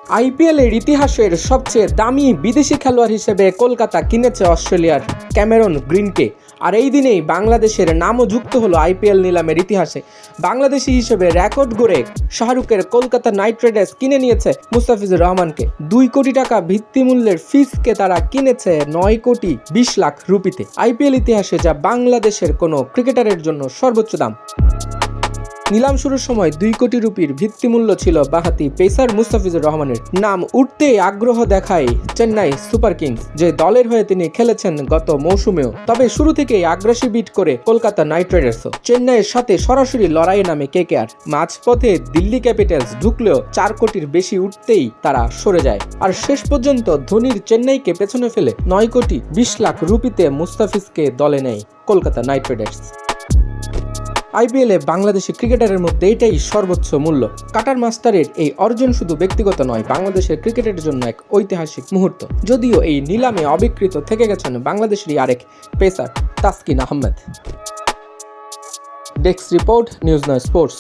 আইপিএলের ইতিহাসের সবচেয়ে দামি বিদেশি খেলোয়াড় হিসেবে কলকাতা কিনেছে অস্ট্রেলিয়ার ক্যামেরন গ্রিনকে। আর এই দিনেই বাংলাদেশের নামও যুক্ত হলো আইপিএল নিলামের ইতিহাসে। বাংলাদেশি হিসেবে রেকর্ড গড়ে শাহরুখের কলকাতা নাইট রাইডার্স কিনে নিয়েছে মুস্তাফিজুর রহমানকে। 2 কোটি টাকা ভিত্তিমূল্যের ফিসকে তারা কিনেছে 9 কোটি 20 লাখ রুপিতে। আইপিএল ইতিহাসে যা বাংলাদেশের কোনো ক্রিকেটারের জন্য সর্বোচ্চ দাম। নিলাম শুরুর সময় 2 কোটি রুপির ভিত্তিমূল্য ছিল বাঁহাতি পেসার মুস্তাফিজুর রহমানের। নাম উঠতেই আগ্রহ দেখায় চেন্নাই সুপার কিংস, যে দলের হয়ে তিনি খেলেছেন গত মৌসুমেও। তবে শুরু থেকেই আগ্রাসী বিট করে কলকাতা নাইট রাইডার্সও। চেন্নাইয়ের সাথে সরাসরি লড়াইয়ে নামে কেকেআর। মাঝপথে দিল্লি ক্যাপিটালস ঢুকলেও 4 কোটির বেশি উঠতেই তারা সরে যায়। আর শেষ পর্যন্ত ধোনির চেন্নাইকে পেছনে ফেলে 9 কোটি 20 লাখ রুপিতে মুস্তাফিজকে দলে নেয় কলকাতা নাইট রাইডার্স। আইপিএলে বাংলাদেশি ক্রিকেটারের মধ্যে এটাই সর্বোচ্চ মূল্য। কাটার মাস্টারের এই অর্জন শুধু ব্যক্তিগত নয়, বাংলাদেশের ক্রিকেটের জন্য এক ঐতিহাসিক মুহূর্ত। যদিও এই নিলামে অবিকৃত থেকে গেছেন বাংলাদেশেরই আরেক pacer Taskin Ahmed. Desk report, news 9 sports.